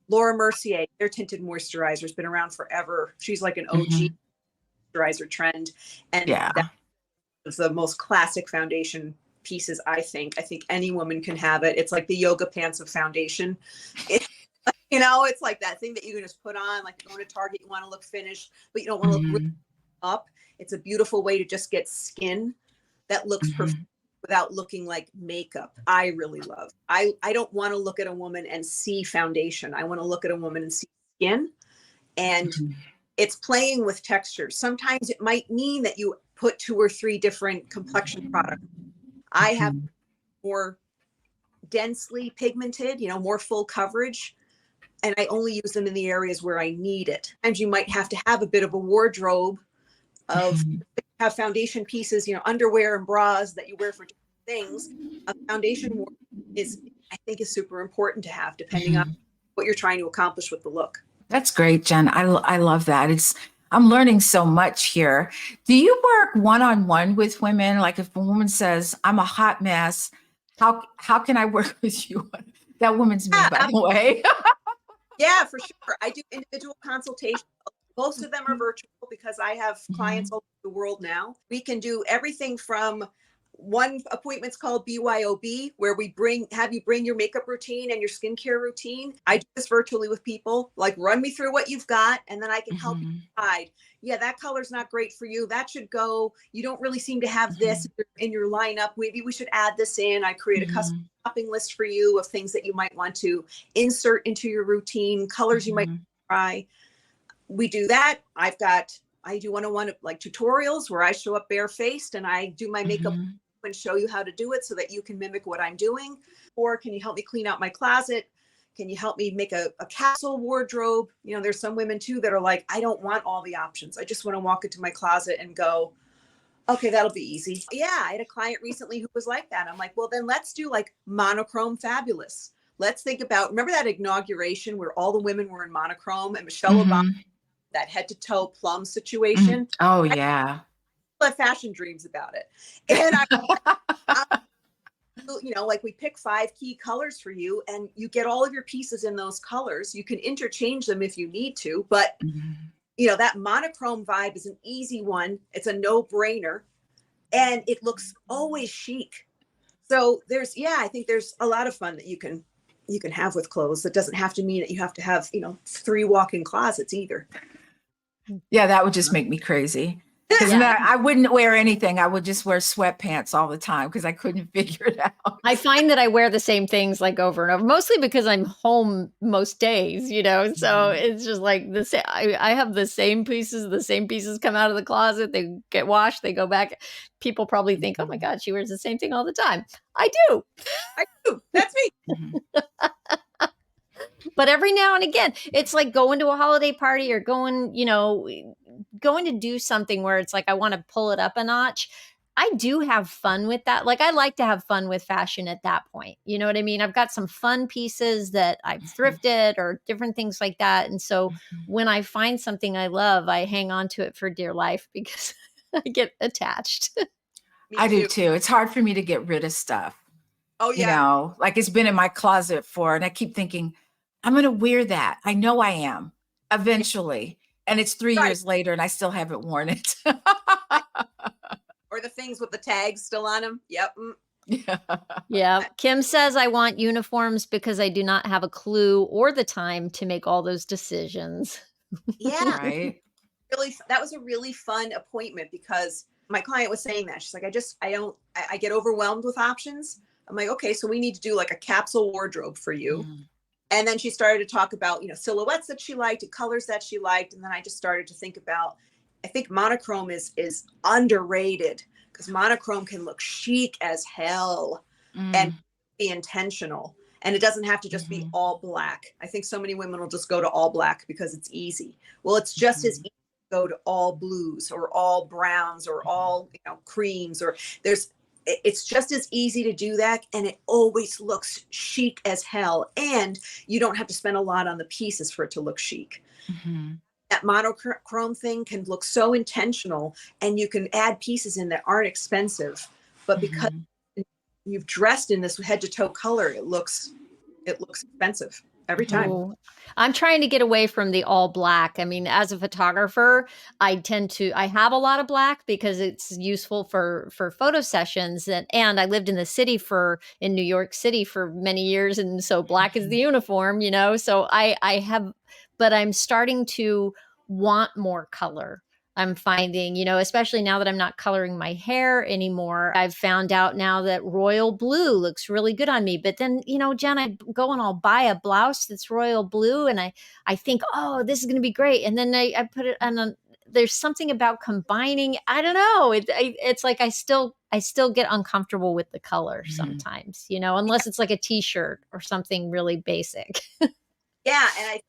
Laura Mercier, their tinted moisturizer has been around forever. She's like an OG moisturizer trend. And that's the most classic foundation pieces, I think. I think any woman can have it. It's like the yoga pants of foundation. It's like that thing that you can just put on, like you're going to Target, you want to look finished, but you don't want to look really up. It's a beautiful way to just get skin that looks perfect without looking like makeup. I really love. I don't want to look at a woman and see foundation. I want to look at a woman and see skin. And it's playing with textures. Sometimes it might mean that you put 2 or 3 different complexion products. I have more densely pigmented, more full coverage. And I only use them in the areas where I need it. And you might have to have a bit of a wardrobe of have foundation pieces, underwear and bras that you wear for different things. A foundation I think is super important to have depending on what you're trying to accomplish with the look. That's great, Jen. I love that. I'm learning so much here. Do you work one-on-one with women? Like if a woman says, I'm a hot mess, how can I work with you? That woman's me, by the way. Yeah, for sure. I do individual consultations. Most of them are virtual because I have clients all over the world now. We can do everything from one appointment's called BYOB, where we have you bring your makeup routine and your skincare routine. I do this virtually with people, like run me through what you've got, and then I can help you decide. Yeah, that color's not great for you. That should go. You don't really seem to have this in your lineup. Maybe we should add this in. I create a custom shopping list for you of things that you might want to insert into your routine, colors you might try. We do that. I do one-on-one like tutorials where I show up barefaced and I do my makeup and show you how to do it so that you can mimic what I'm doing. Or can you help me clean out my closet? Can you help me make a capsule wardrobe? There's some women too that are like, I don't want all the options. I just want to walk into my closet and go, okay, that'll be easy. Yeah, I had a client recently who was like that. I'm like, well, then let's do like monochrome fabulous. Let's think about, remember that inauguration where all the women were in monochrome and Michelle Obama, that head to toe plum situation? Oh, yeah. I have fashion dreams about it. And like we pick 5 key colors for you and you get all of your pieces in those colors. You can interchange them if you need to, but that monochrome vibe is an easy one. It's a no-brainer and it looks always chic. So I think there's a lot of fun that you can have with clothes. That doesn't have to mean that you have to have, 3 walk-in closets either. Yeah, that would just make me crazy. Because I wouldn't wear anything. I would just wear sweatpants all the time because I couldn't figure it out. I find that I wear the same things like over and over, mostly because I'm home most days, so it's just like the same. I have the same pieces come out of the closet. They get washed, they go back. People probably think, oh my God, she wears the same thing all the time. I do. That's me. But every now and again, it's like going to a holiday party or going, going to do something where it's like, I want to pull it up a notch. I do have fun with that. Like I like to have fun with fashion at that point. You know what I mean? I've got some fun pieces that I've thrifted or different things like that. And so when I find something I love, I hang on to it for dear life because I get attached. I do too. It's hard for me to get rid of stuff. Oh yeah. Like it's been in my closet and I keep thinking, I'm going to wear that. I know I am eventually. And it's 3 years later and I still haven't worn it. Or the things with the tags still on them. Yep. Yeah. Kim says, I want uniforms because I do not have a clue or the time to make all those decisions. Yeah. Right. Really, that was a really fun appointment because my client was saying that. She's like, I get overwhelmed with options. I'm like, okay, so we need to do like a capsule wardrobe for you. And then she started to talk about, silhouettes that she liked and colors that she liked. And then I just started to think about, I think monochrome is underrated because monochrome can look chic as hell and be intentional. And it doesn't have to just be all black. I think so many women will just go to all black because it's easy. Well, it's just as easy to go to all blues or all browns or all creams it's just as easy to do that. And it always looks chic as hell. And you don't have to spend a lot on the pieces for it to look chic. That monochrome thing can look so intentional and you can add pieces in that aren't expensive, but because you've dressed in this head to toe color, it looks expensive every time. Ooh. I'm trying to get away from the all black. I mean, as a photographer, I have a lot of black because it's useful for photo sessions. And I lived in the city in New York City for many years. And so black is the uniform, so but I'm starting to want more color. I'm finding, especially now that I'm not coloring my hair anymore, I've found out now that royal blue looks really good on me. But then, Jen, I go and I'll buy a blouse that's royal blue and I think, oh, this is going to be great. And then I put it on there's something about combining. I don't know. It's like I still get uncomfortable with the color sometimes, unless it's like a t-shirt or something really basic. Yeah. And I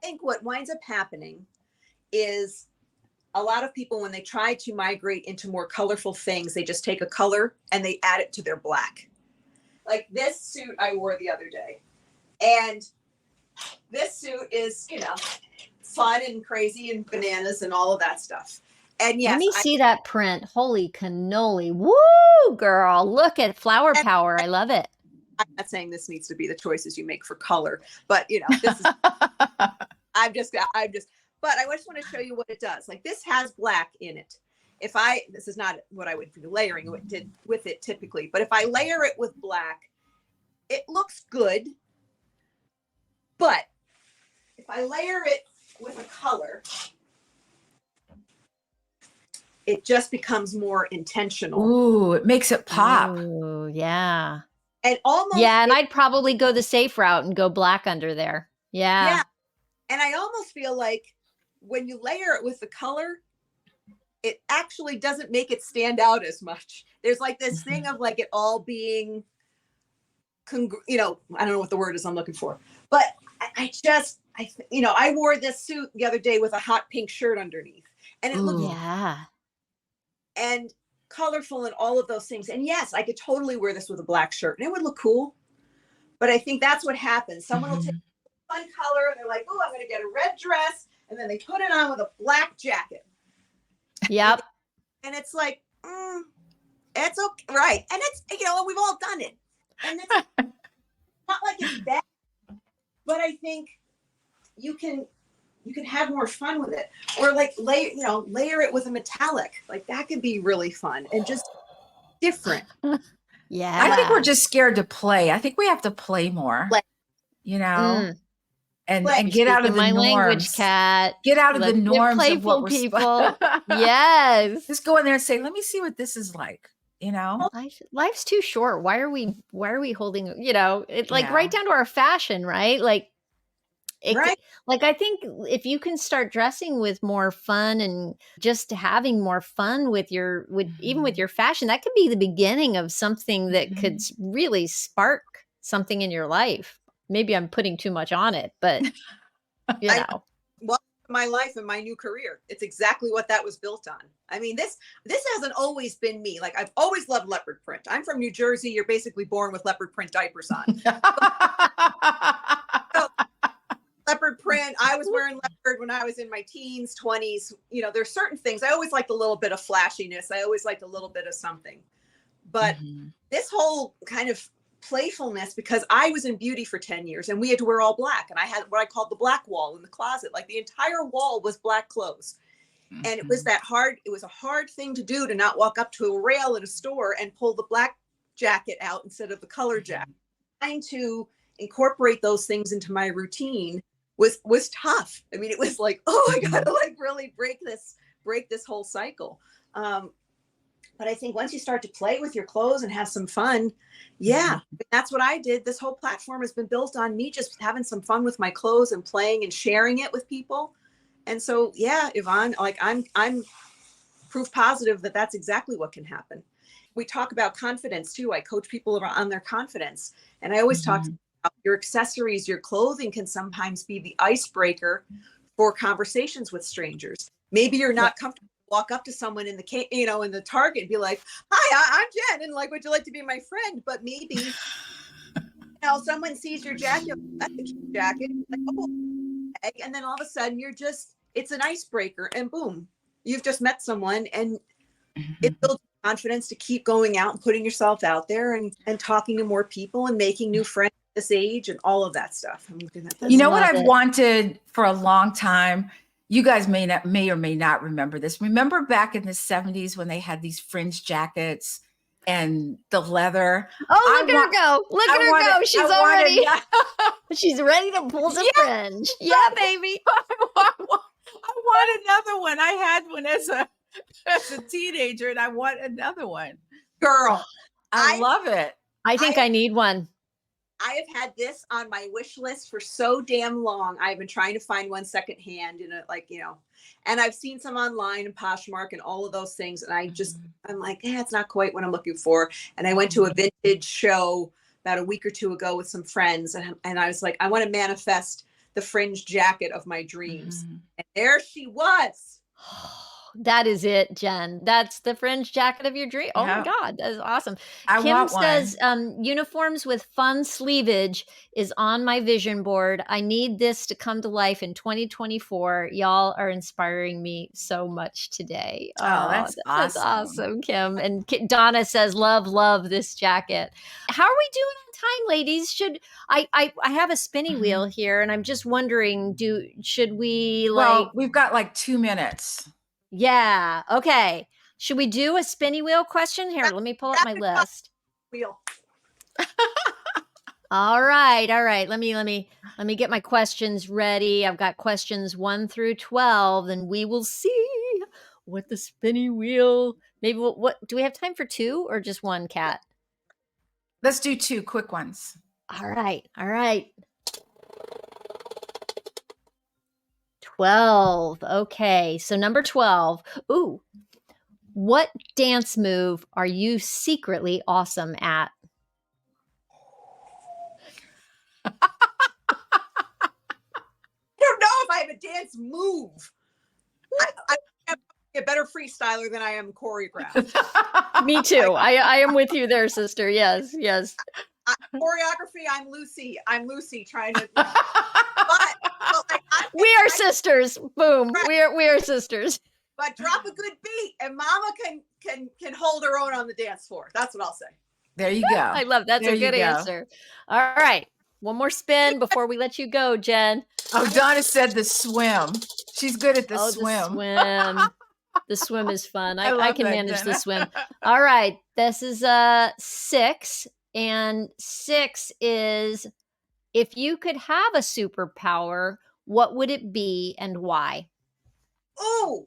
think what winds up happening is a lot of people, when they try to migrate into more colorful things, they just take a color and they add it to their black. Like this suit I wore the other day. And this suit is, fun and crazy and bananas and all of that stuff. And yes, let me see that print. Holy cannoli. Woo, girl. Look at flower power. I love it. I'm not saying this needs to be the choices you make for color, but this is, but I just want to show you what it does. Like this has black in it. This is not what I would be layering with it typically, but if I layer it with black, it looks good. But if I layer it with a color, it just becomes more intentional. Ooh, it makes it pop. Ooh, yeah. And almost. Yeah, and I'd probably go the safe route and go black under there. Yeah. And I almost feel like when you layer it with the color, it actually doesn't make it stand out as much. There's like this thing of like it all being, I don't know what the word is I'm looking for, but I wore this suit the other day with a hot pink shirt underneath and it looked and colorful and all of those things. And yes, I could totally wear this with a black shirt and it would look cool. But I think that's what happens. Someone will take a fun color and they're like, oh, I'm going to get a red dress. And then they put it on with a black jacket. Yep. And it's like, it's okay. Right. And it's, we've all done it. And it's not like it's bad, but I think you can have more fun with it or like layer it with a metallic. Like that could be really fun and just different. Yeah. I think we're just scared to play. I think we have to play more, and get out of the norms. Language, Cat. Get out of the norms playful of what we're people. Yes. Just go in there and say, let me see what this is like. Life's too short. Why are we holding, it like right down to our fashion, right? Like, right. Like, I think if you can start dressing with more fun and just having more fun with even with your fashion, that could be the beginning of something that could really spark something in your life. maybe I'm putting too much on it, but you know. Well, my life and my new career, it's exactly what that was built on. I mean, this hasn't always been me. Like, I've always loved leopard print. I'm from New Jersey. You're basically born with leopard print diapers on. So, leopard print. I was wearing leopard when I was in my teens, 20s. You know, there's certain things. I always liked a little bit of flashiness. I always liked a little bit of something. But this whole kind of playfulness, because I was in beauty for 10 years and we had to wear all black. And I had what I called the black wall in the closet. Like, the entire wall was black clothes. And it was a hard thing to do, to not walk up to a rail in a store and pull the black jacket out instead of the color jacket. Trying to incorporate those things into my routine was tough. I mean, it was like, oh, I gotta like really break this whole cycle. But I think once you start to play with your clothes and have some fun, that's what I did. This whole platform has been built on me just having some fun with my clothes and playing and sharing it with people. And so, yeah, Yvonne, like I'm proof positive that that's exactly what can happen. We talk about confidence too. I coach people on their confidence. And I always talk about your accessories, your clothing can sometimes be the icebreaker for conversations with strangers. Maybe you're not comfortable to walk up to someone in the Target and be like, hi, I'm Jen. And like, would you like to be my friend? But maybe, someone sees your jacket, that's a cute jacket. Like, oh, and then all of a sudden it's an icebreaker, and boom, you've just met someone, and it builds confidence to keep going out and putting yourself out there and talking to more people and making new friends at this age and all of that stuff. You know what I've wanted for a long time? You guys may or may not remember this. Remember back in the 70s when they had these fringe jackets and the leather? Oh, look at her go. Look at her go. She's already, she's ready to pull the fringe. Yeah, baby. I want another one. I had one as a teenager, and I want another one. Girl, I love it. I think I need one. I have had this on my wish list for so damn long. I've been trying to find one secondhand and I've seen some online and Poshmark and all of those things. And I'm like, it's not quite what I'm looking for. And I went to a vintage show about a week or two ago with some friends. And I was like, I want to manifest the fringe jacket of my dreams. And there she was. That is it, Jen. That's the fringe jacket of your dream. Oh my God, that is awesome. Kim says uniforms with fun sleevage is on my vision board. I need this to come to life in 2024. Y'all are inspiring me so much today. Oh, that's awesome. That's awesome, Kim. And Donna says, love this jacket. How are we doing on time, ladies? Should I have a spinny wheel here, and I'm just wondering, should we Well, we've got like 2 minutes. Yeah. Okay. Should we do a spinny wheel question? Here, let me pull up my list. Wheel. All right. Let me get my questions ready. I've got questions 1 through 12, and we will see what the spinny wheel. Maybe what do we have time for 2 or just 1, Cat? Let's do 2 quick ones. All right. 12. Okay. So number 12. Ooh. What dance move are you secretly awesome at? I don't know if I have a dance move. I'm a better freestyler than I am choreographed. Me too. I am with you there, sister. Yes. Choreography, I'm Lucy trying to. We are sisters. Boom. Right. We are sisters. But drop a good beat, and Mama can hold her own on the dance floor. That's what I'll say. There you go. I love that's a good answer. All right, one more spin before we let you go, Jen. Oh, Donna said the swim. She's good at the swim. The swim is fun. I can manage the swim. All right, this is 6, and 6 is if you could have a superpower, what would it be and why? Oh,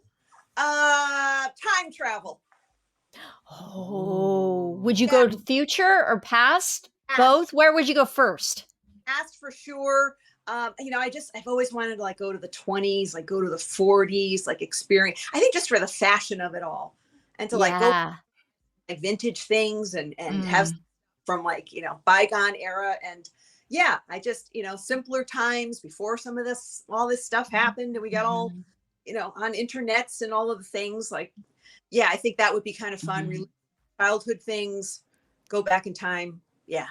time travel. Oh, would you go to future or past? Both? Where would you go first? Past for sure. I've always wanted to go to the 20s, go to the 40s, experience. I think just for the fashion of it all, and to go vintage things and have from bygone era. And yeah, I just, simpler times before all this stuff happened and we got all, Mhm. On internets and all of the things like, yeah, I think that would be kind of fun. Mhm. Relive childhood things, go back in time. Yeah.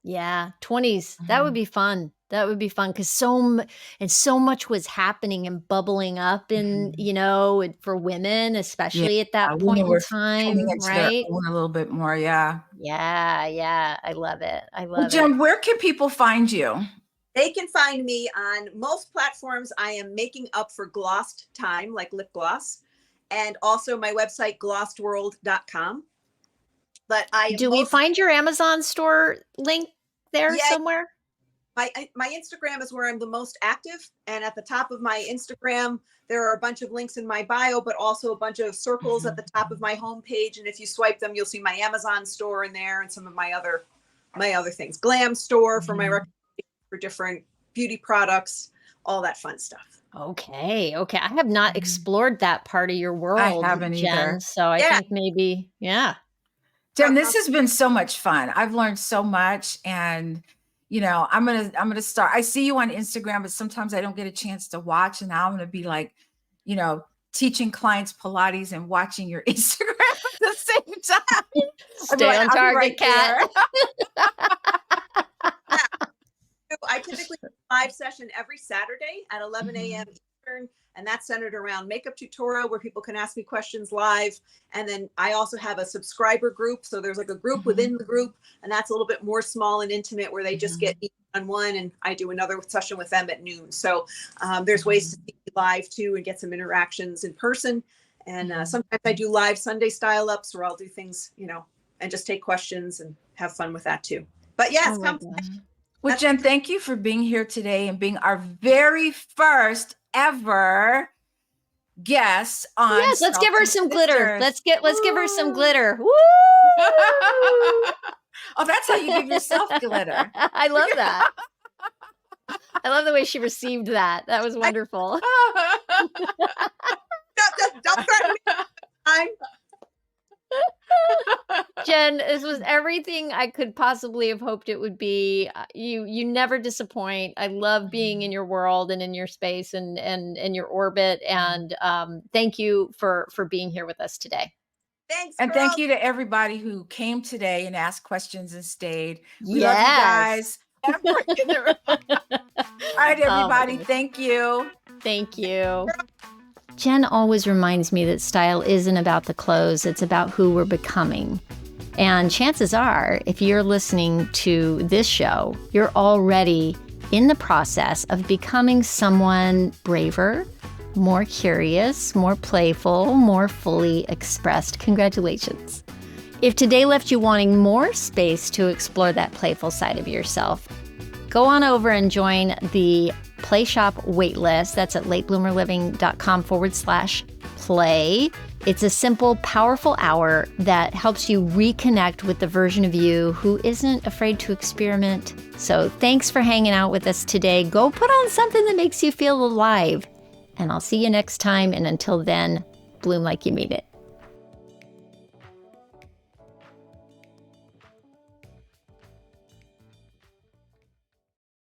Yeah, 20s. That would Mhm. be fun. That would be fun because so much was happening and bubbling up in, Mhm. for women, Yeah, especially at that women point in were coming time, into their right? own a little bit more. Yeah. Yeah, yeah. I love it. I Well, love it. Jen, where can people find you? They can find me on most platforms. I am making up for glossed time, like lip gloss, and also my website, glossedworld.com. But I am Do we most, find your Amazon store link there yeah, somewhere? my Instagram is where I'm the most active. And at the top of my Instagram, there are a bunch of links in my bio, but also a bunch of circles at the top of my homepage. And if you swipe them, you'll see my Amazon store in there and some of my other things. Glam store for my Mhm. for different beauty products, all that fun stuff. Okay, okay. I have not explored that part of your I world, haven't either. Jen, so I Yeah. think maybe, yeah. Jen, this has been so much fun. I've learned so much, and I'm gonna start. I see you on Instagram, but sometimes I don't get a chance to watch, and now I'm gonna be like, teaching clients Pilates and watching your Instagram at the same time. Stay on I'll be target, right Cat. there. I typically do a live session every Saturday at 11 a.m. Mhm. Eastern, and that's centered around makeup tutorial where people can ask me questions live. And then I also have a subscriber group. So there's like a group within the group, and that's a little bit more small and intimate where they just get me on one, and I do another session with them at noon. So there's ways to see me live too and get some interactions in person. And sometimes I do live Sunday style ups where I'll do things, and just take questions and have fun with that too. But yes, Oh my come. God. Well, Jen, thank you for being here today and being our very first ever guest on Yes, let's give her Selfie some glitter. Sisters. Let's give her some Woo! glitter. Woo! Oh, that's how you give yourself glitter. I love that. I love the way she received that. That was wonderful. Don't threaten me. Jen, this was everything I could possibly have hoped it would be. You never disappoint. I love being in your world and in your space and in your orbit. And thank you for being here with us today. Thanks, And girl. thank you to everybody who came today and asked questions and stayed. We love you Yes. guys. All right, everybody. Thank you. Thank you. Jen always reminds me that style isn't about the clothes, it's about who we're becoming. And chances are, if you're listening to this show, you're already in the process of becoming someone braver, more curious, more playful, more fully expressed. Congratulations. If today left you wanting more space to explore that playful side of yourself, go on over and join the Play Shop waitlist. That's at latebloomerliving.com/play. It's a simple, powerful hour that helps you reconnect with the version of you who isn't afraid to experiment. So thanks for hanging out with us today. Go put on something that makes you feel alive. And I'll see you next time. And until then, bloom like you mean it.